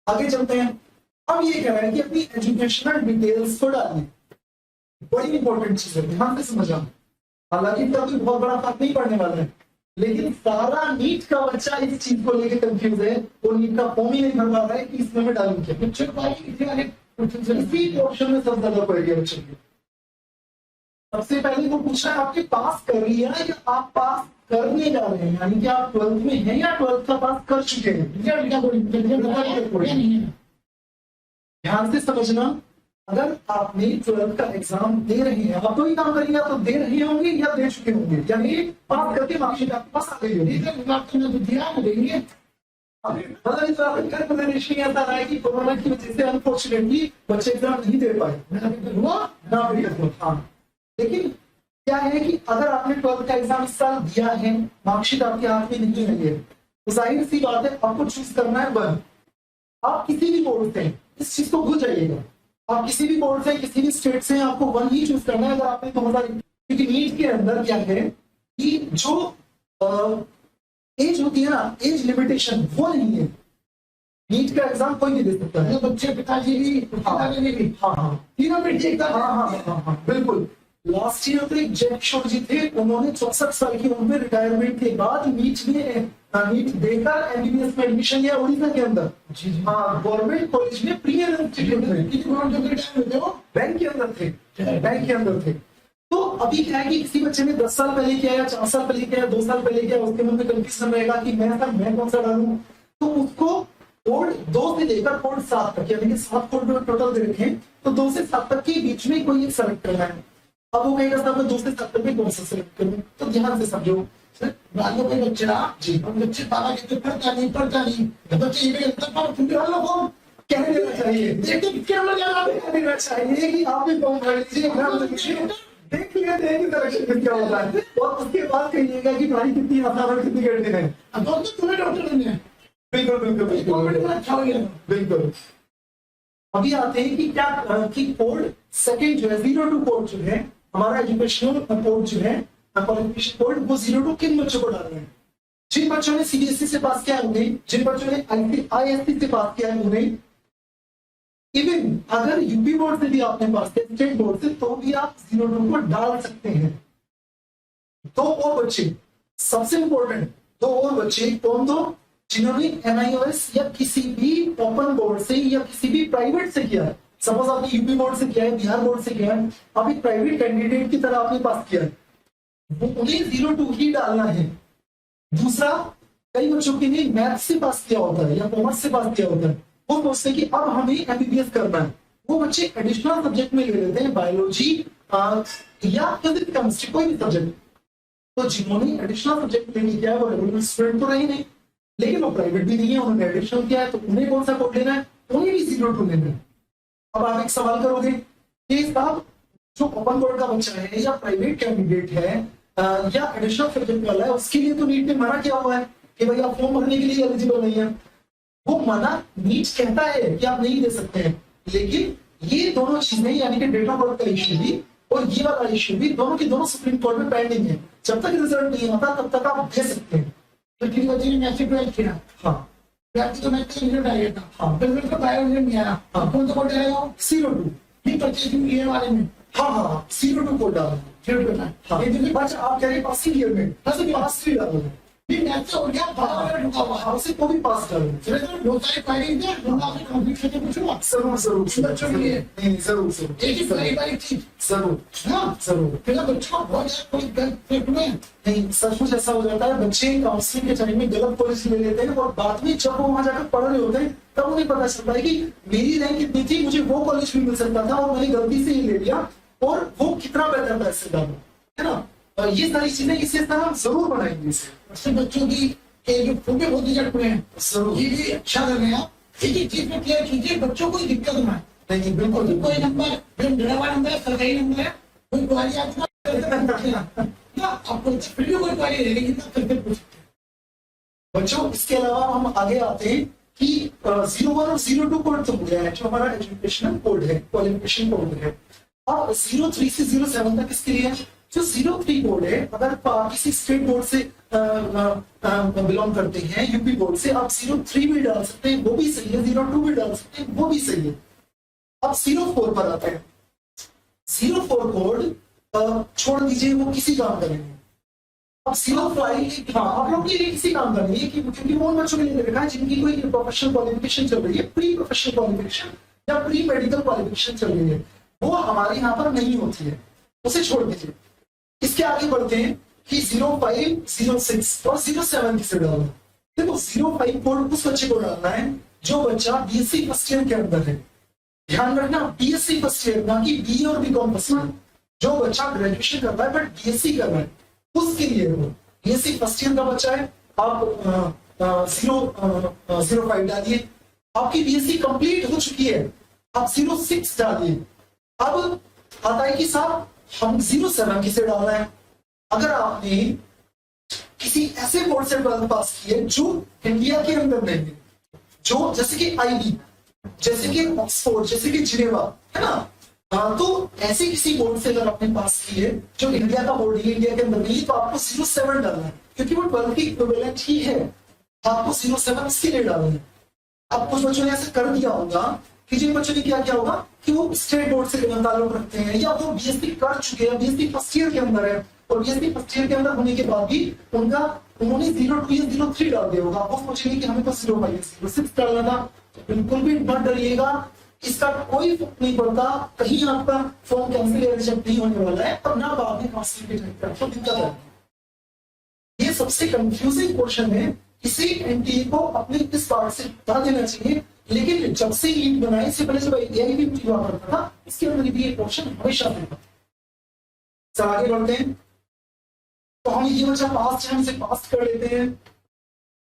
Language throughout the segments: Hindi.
आगे चलते हैं। अब ये कह रहा है कि अपनी एजुकेशनल डिटेल्स को डालिए, बड़ी इंपॉर्टेंट चीज है, ध्यान से समझना। हालांकि इसका कोई बहुत बड़ा फर्क नहीं पड़ने वाला है, लेकिन सारा नीट का बच्चा इस चीज को लेकर कंफ्यूज है, वो नीट का फॉर्म ही नहीं भर पा रहा है कि इसमें मैं डालूं क्या। इसी ऑप्शन में सबसे ज्यादा पड़ गया बच्चों की। सबसे पहले वो पूछ रहा है आपके पास कर लिया है या आप पास करने जा रहे हैं, यानी कि आप 12th में हैं या 12th का पास कर चुके हैं। ध्यान से समझना, अगर आपने 12th का एग्जाम दे रहे हैं, आप तो ही काम करेंगे, तो दे रहे होंगे या दे चुके होंगे, यानी पास करके मार्कशीट आपके पास आ गई होगी। ऐसा रहा है कि कोरोना की वजह से अनफॉर्चुनेटली बच्चे एग्जाम नहीं दे पाए, हाँ। लेकिन क्या है कि अगर आपने 12th का एग्जाम इस साल दिया है, मार्कशीट आपके हाथ में नहीं है, तो जाहिर सी बात है आपको चूज करना है 1। आप किसी भी बोर्ड से इस चीज को भूल जाइएगा, आप किसी भी बोर्ड से किसी भी स्टेट से आपको 1 ही चूज करना है। अगर आपने 2000, क्योंकि नीट के अंदर क्या है कि जो एज होती है ना, एज लिमिटेशन वो नहीं है। नीट का एग्जाम कोई नहीं दे सकता है, बच्चे पिताजी भी, तीनों बेटी एग्जाम, हाँ बिल्कुल। लास्ट ईयर तो एक जय किशोर जी थे, उन्होंने 64 साल की उम्र में रिटायरमेंट के बाद नीट देकर एमबीबीएस में एडमिशन लिया उड़ीसा के अंदर। हाँ, गवर्नमेंट कॉलेज में प्री इंस्टीट्यूट में बैंक के अंदर थे, बैंक के अंदर थे। तो अभी क्या है कि किसी बच्चे ने 10 साल पहले किया या 4 साल पहले किया, 2 साल पहले किया, उसके मन में कंफ्यूजन रहेगा कि मैं कौन सा डालूं। तो उसको कोड 2 से लेकर कोड 7 तक, यानी कि 7 कोड टोटल दे रखे हैं, तो 2 से 7 तक के बीच में कोई एक सेलेक्ट करना है। अब वो कहेगा साहब मैं 2 से 7 तक में कौन सा सेलेक्ट करूं, तो ध्यान से समझो। बच्चा जी, बच्चे पाला के पढ़ता नहीं, तो बच्चे ये कहने देना चाहिए, देना चाहिए कि आप भी फॉर्म भर लीजिए, देख लिया क्या होता है, और उसके बाद कहिएगा कि भाई कितनी आसान और कितनी कठिन है। तुम्हें डॉक्टर नहीं है, बिल्कुल बिल्कुल। अभी आते हैं कि क्या कि कोड सेकंड जो है 02 कोड जो है हमारा एजुकेशनल कोड जो है क्वालिफिकेशन कोड, वो 02 किन बच्चों को डालना है। जिन बच्चों ने सीबीएसई से पास किया है उन्हें, जिन बच्चों ने आईएससी से पास किया है उन्हें, इवन अगर यूपी बोर्ड से भी आपने पास किया, स्टेट बोर्ड से, तो भी आप 02 को डाल सकते हैं। 2 और बच्चे, सबसे इंपॉर्टेंट 2 और बच्चे, कौन 2? जिन्होंने एनआईओएस या किसी भी ओपन बोर्ड से या किसी भी प्राइवेट से किया है। सपोज आपने यूपी बोर्ड से किया है, बिहार बोर्ड से किया है, आप एक प्राइवेट कैंडिडेट की तरह आपने पास किया है, उन्हें 02 ही डालना है। दूसरा, कई बच्चों के लिए मैथ से पास किया होता है या कॉमर्स से पास किया होता है, वो सोचते हैं कि अब हमें एमबीबीएस करना है, वो बच्चे एडिशनल सब्जेक्ट में ले लेते हैं, बायोलॉजी या फिजिक्स केमिस्ट्री, कोई भी सब्जेक्ट। तो जिन्होंने एडिशनल सब्जेक्ट नहीं किया है वो रेगुलर स्टूडेंट तो रहे नहीं, लेकिन वो प्राइवेट भी नहीं है, उन्होंने एडिशनल किया है, तो उन्हें कौन सा कोड लेना है? उन्हें भी 02 लेना है। अब आप एक सवाल करोगे कि साहब जो ओपन बोर्ड का बच्चा है या प्राइवेट कैंडिडेट है या एडिशनल सब्जेक्ट वाला है, उसके लिए तो नीट ने मना किया हुआ है कि भाई आप फॉर्म भरने के लिए एलिजिबल नहीं है। वो मना नीट कहता है कि आप नहीं दे सकते हैं, लेकिन ये दोनों चीजें यानी कि डेट ऑफ बर्थ का इश्यू भी और ये वाला इश्यू भी दोनों के दोनों सुप्रीम कोर्ट में पेंडिंग है। जब तक रिजल्ट नहीं आता तब तक आप दे सकते हैं। तो किसी बच्चे ने मैथ से 12 किया, हाँ तो मैं रिजल्ट आ गया था, हाँ रिजल्ट का बायोलॉजी नहीं आया, हाँ कौन सा कोड डालेगा? 02 नहीं परचेजिंग ईयर वाले में, हाँ 02 कोड डालना, 02 ना। हाँ ये बच्चा आप कह रहे हैं पासिंग ईयर में, बस पास 3 डालना है, ये मैथ से हो गया, बाहर रुका हुआ है, उसे को भी पास डालना। चलो तो बहुत सारे फाइलिंग है, हम आपसे कंप्लीट करके पूछूंगा। जरूर बच्चों के लिए नहीं, जरूर एक ही बारी चीज जरूर, हाँ जरूर। फिर बच्चों को बहुत कोई गलत में नहीं, सच कुछ ऐसा हो जाता है, बच्चे काउंसलिंग के टाइम में गलत पॉलिसी ले लेते हैं और बाद में जब वो वहां जाकर पढ़ रहे होते हैं तब उन्हें पता चलता है कि मेरी रैंक कितनी थी, मुझे वो कॉलेज भी मिल सकता था और मैंने गलती से ही ले लिया, और वो कितना बेहतर था इससे डालो, है ना। ये सारी चीजें इसी तरह हम जरूर बनाएंगे इससे बच्चों की जो फूटे होते चढ़ पड़े हैं, ये भी अच्छा कर रहे हैं। एक ही चीज में क्लियर कीजिए, बच्चों को दिक्कत ना है। नहीं बिल्कुल, कोई नंबर नंबर है, सरकारी नंबर है, कोई क्वारी आपको फिर भी कोई क्वारी रहेगी बच्चों। इसके अलावा हम आगे आते हैं कि 01 और 02 कोड तो हो गया है, जो हमारा एजुकेशनल कोड है, क्वालिफिकेशन कोड है। अब 03 से 07 तक इसके लिए जो 03 कोड है, अगर आप किसी स्टेट बोर्ड से बिलोंग करते हैं, यूपी बोर्ड से, आप 03 भी डाल सकते हैं, वो भी सही है, 02 भी डाल सकते हैं, वो भी सही है। अब 04 पर आते हैं। 04 कोड छोड़ दीजिए, वो किसी काम का नहीं है। अब 05, हाँ, आप लोग के लिए किसी काम का नहीं है, क्योंकि वो बच्चों के लिए रखा है जिनकी कोई प्रोफेशनल क्वालिफिकेशन चल रही है, प्री प्रोफेशनल क्वालिफिकेशन या प्री मेडिकल क्वालिफिकेशन चल रही है, वो हमारे यहाँ पर नहीं होती है, उसे छोड़ दीजिए। इसके आगे बढ़ते हैं कि 05, 06 और 07 किसे डालना है। देखो 05 कोड उस बच्चे को डालना है जो बच्चा बीएससी फर्स्ट ईयर के अंदर है। ध्यान रखना, बीएससी फर्स्ट ईयर, ना कि बी और बीकॉम फर्स्ट ईयर। जो बच्चा ग्रेजुएशन कर रहा है बट बीएससी कर रहा है, उसके लिए वो बीएससी फर्स्ट ईयर का बच्चा है, आप 05 डालिए। आपकी बीएससी कंप्लीट हो चुकी है, आप 06 डालिए। अब आता है कि साहब हम 07 किसे डालना है। अगर आपने किसी ऐसे बोर्ड से 12 पास की है जो इंडिया के अंदर नहीं है, जो जैसे कि आईबी, जैसे कि ऑक्सफोर्ड, जैसे कि जिनेवा, है ना, तो ऐसे किसी बोर्ड से अगर आपने पास की है जो इंडिया का बोर्ड है, इंडिया के अंदर नहीं, तो आपको 07 डालना है, क्योंकि वो 12 की इक्विवेलेंट ही है। आपको 07 इसके लिए डालना है। अब कुछ बच्चों ने ऐसा कर दिया होगा कि जिन बच्चों ने क्या किया होगा कि वो स्टेट बोर्ड से ताल्लुक रखते हैं, या वो बीएससी कर चुके हैं, बीएससी फर्स्ट ईयर के अंदर है, और बीएससी फर्स्ट ईयर के अंदर होने के बाद भी उन्होंने 02 या 03 डाल दिया होगा। वो सोचेंगे कि हमें तो 05 06 डालना था। बिल्कुल भी मत डरिएगा, इसका कोई फर्क नहीं पड़ता, कहीं आपका फॉर्म कैंसिल या रिजेक्ट नहीं होने वाला है, और ना बाद में काउंसलिंग के टाइम पर दिक्कत है। ये सबसे कंफ्यूजिंग क्वेश्चन है, इसे एनटीए को अपने इस पार्ट से बता देना चाहिए। लेकिन जब से लीड बनाई, इससे पहले जब एआईबी हुआ करता था, इसके अंदर भी ये क्वेश्चन हमेशा आता। चल आगे बढ़ते हैं। तो हम ये बच्चा पास है, हम इसे पास कर लेते हैं।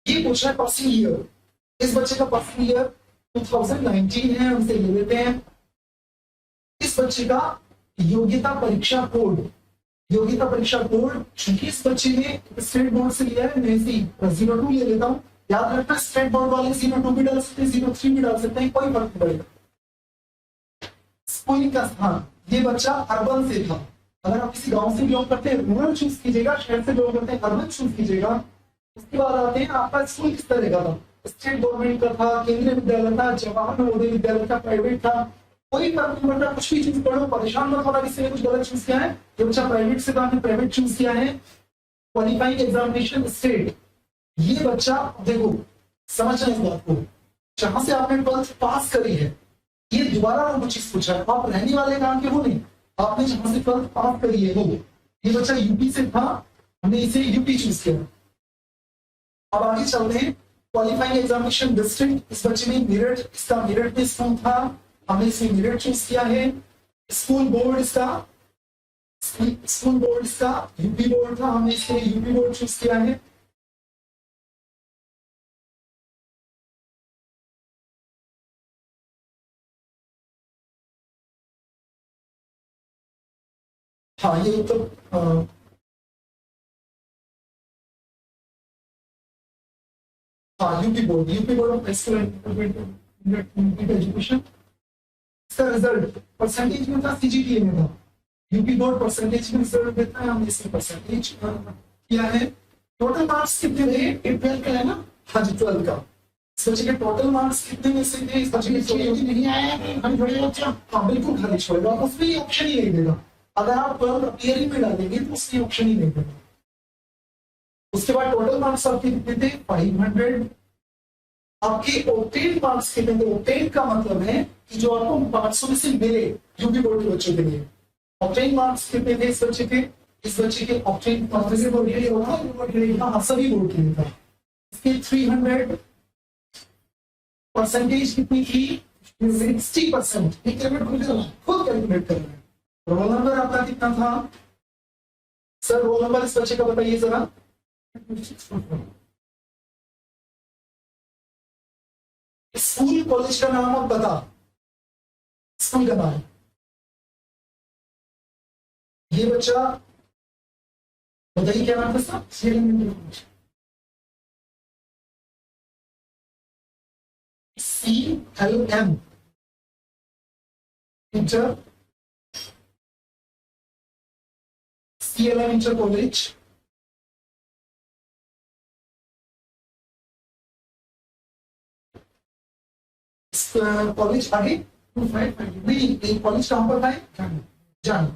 ये पूछा है पासिंग ईयर, इस बच्चे का पासिंग ईयर 2019 है, हम इसे ले लेते हैं। इस बच्चे का योग्यता परीक्षा कोड, योग्यता परीक्षा कोड, चूंकि इस बच्चे ने स्टेट बोर्ड से लिया है, मैं इसी 02 ले लेता हूँ। याद रखना, स्टेट बोर्ड वाले 02 भी डाल सकते हैं, 03 भी डाल सकते हैं, कोई फर्क नहीं पड़ेगा। स्कूलिंग का स्थान, ये बच्चा अर्बन से था। अगर आप किसी गांव से बिलोंग करते हैं, रूरल चूज कीजिएगा, शहर से बिलोंग करते हैं, अर्बन चूज कीजिएगा। उसके बाद आते हैं आपका स्कूल किस तरह का था, स्टेट गवर्नमेंट का था, केंद्रीय विद्यालय था, जवाहर नवोदय विद्यालय था, प्राइवेट था, कोई फर्क नहीं पड़ता, कुछ भी चीज पढ़ो, परेशान मत होना किसी ने कुछ गलत चूज किया है। ये बच्चा प्राइवेट से था, हमने प्राइवेट चूज किया है। क्वालिफाइंग एग्जामिनेशन स्टेट, ये बच्चा देखो समझना इस बात को, जहां से आपने 12th पास करी है, ये दोबारा वो चीज पूछा है, आप रहने वाले काम के हो नहीं, आपने जहां से 12th पास करी है वो। ये बच्चा यूपी से था, हमने इसे यूपी चूज किया। अब आगे चलते हैं, क्वालिफाइंग एग्जामिनेशन डिस्ट्रिक्ट, इस बच्चे ने मेरठ, इसका मेरठ में स्कूल था, हमने इसे मेरठ चूज किया है। स्कूल बोर्ड इसका यूपी बोर्ड था, हमने इसे यूपी बोर्ड चूज किया है। हाँ ये तो हाँ यूपी बोर्ड ऑफ एजुकेशन। इसका रिजल्ट परसेंटेज में था, सीजीपीए में था। यूपी बोर्ड परसेंटेज में रिजल्ट देता है, हमने इसमें परसेंटेज किया है। टोटल मार्क्स कितने थे, 12 का है ना, हाँ जी 12 का। इस बच्चे के टोटल मार्क्स कितने में से थे, इस बच्चे के नहीं आया, हम छोड़ेगा बच्चा, हाँ बिल्कुल खाली छोड़ेगा, उसमें ऑप्शन ही नहीं देगा। अगर आप 12 अपीयरिंग में डालेंगे तो उसमें ऑप्शन ही नहीं देगा। उसके बाद टोटल मार्क्स आपके कितने थे, 500। आपके ऑब्टेन मार्क्स कितने थे, ऑब्टेन का मतलब है कि जो आपको 500 में से मिले यूपी बोर्ड के बच्चों के लिए। ऑब्टेन मार्क्स कितने थे इस बच्चे के, इस बच्चे के ऑब्टेन सभी बोर्ड के लिए था। इसके 300 परसेंटेज कितनी थी, 60%। खुद कैलकुलेट कर रहे हैं। रोल नंबर आपका कितना था सर, रोल नंबर इस बच्चे का बताइए जरा। स्कूल कॉलेज का नाम आप बता, स्कूल का नाम। ये बच्चा बताइए क्या नाम था sir, CLM inter CLM inter college, college आगे 25 नहीं, कॉलेज कहां पर है, जान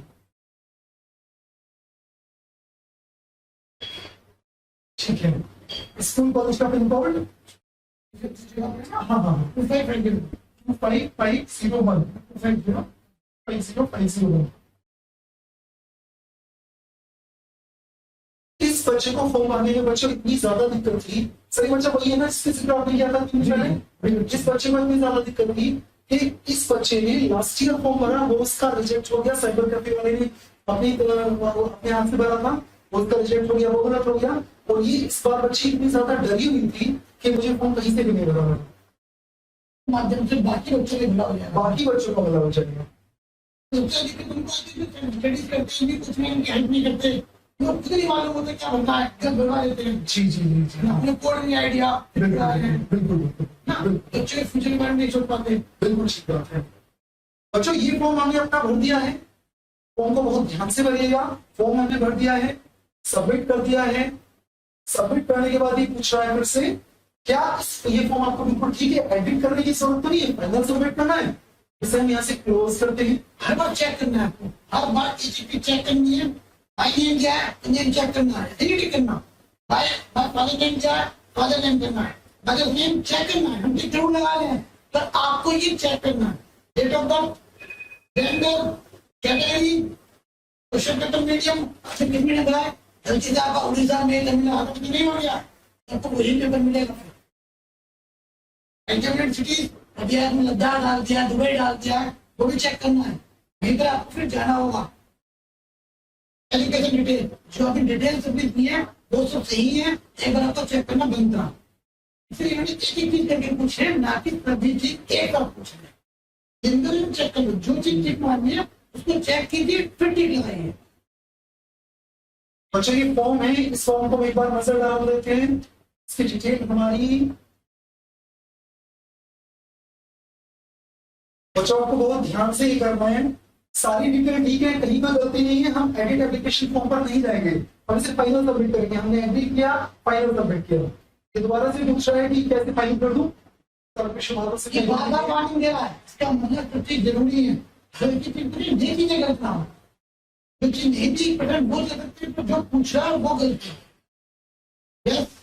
ठीक है। स्कूल कॉलेज का पिन कोड हाँ हाँ 2550 इस बच्चे को फॉर्म भरने में बच्चों इतनी ज्यादा दिक्कत थी, सही बच्चा वही है ना जिसके जिक्र आपने किया था 3 दिन पहले, जिस बच्चे को इतनी ज्यादा दिक्कत थी कि इस बच्चे ने लास्ट ईयर फॉर्म भरा, वो उसका रिजेक्ट हो गया, साइबर कैफे वाले ने अपने हाथ से भरा था, उसका रिजेक्ट हो गया, वो गलत हो गया। और ये इस बार बच्ची इतनी ज्यादा डरी हुई थी कि मुझे फॉर्म कहीं से भी नहीं भरा, माध्यम से बाकी बच्चों को मिला हो जाएगा, बाकी बच्चों को मिला हो जाएगा। स्टडीज करते हैं कुछ नहीं, उनकी हेल्प नहीं करते, लोग खुद नहीं मालूम होता क्या बनता है, घर बनवा लेते हैं। जी जी जी जी अपने कोड नहीं आइडिया बिल्कुल ना, बच्चे फ्यूचर के बारे में नहीं सोच पाते। बिल्कुल ठीक बात है। बच्चों ये फॉर्म हमने अपना भर दिया है, फॉर्म को बहुत ध्यान से भरिएगा। फॉर्म हमने भर दिया है, सबमिट कर दिया है। सबमिट करने के बाद ये पूछ रहा है फिर से क्या ये फॉर्म आपको बिल्कुल ठीक है, एडिट करने की जरूरत तो नहीं है, फाइनल सबमिट करना है। इसे हम यहाँ से क्लोज करते हैं। हर बार चेक करना है आपको, हर बार चीज चेक करनी है। भाई नेम क्या है, नेम चेक करना है, एडिट करना। भाई फादर नेम क्या है, फादर नेम करना है, मदर नेम चेक करना है। हम जरूर लगा रहे हैं पर आपको ये चेक करना है। Date of birth, gender, category, question paper medium, आपसे कितनी लगा है, गलती से आपका उड़ीसा में तमिल नाडु नहीं हो गया तो वही पेपर मिलेगा। एग्जामिनेट सिटीज, अभी आपने लद्दाख डाल दिया, दुबई डाल दिया, वो भी चेक करना है। वहीं पर आपको फिर जाना होगा। एजुकेशन डिटेल, जो आपकी डिटेल सबमिट की है वो सब सही है, एक बार आपको चेक करना बनता। इसलिए मैंने एक चीज करके पूछे, ना कि सभी चीज एक बार पूछे। जिंदगी में चेक कर लो, जो चीज टिक मारनी है उसको चेक कीजिए, फिर टिक लगाइए। अच्छा ये फॉर्म है, इस फॉर्म को एक बार नजर डाल देते हैं। इसकी डिटेल हमारी बच्चों आपको बहुत ध्यान से ही करना है। सारी डिटेल ठीक है, कहीं पर गलती नहीं है। हम एडिट एप्लीकेशन फॉर्म पर नहीं जाएंगे, हम इसे फाइनल सबमिट करेंगे। हमने एग्री किया, फाइनल सबमिट किया। ये दोबारा से पूछ रहा है कि कैसे फाइल कर दूं, सबमिशन से ये बार-बार वार्निंग दे रहा है, इसका मतलब तो चीज जरूरी है। हल्की चीज नहीं, ये चीजें गलत ना हो। जो चीज नहीं थी पैटर्न बोल सकते, तो जो पूछ रहा है वो गलत है। यस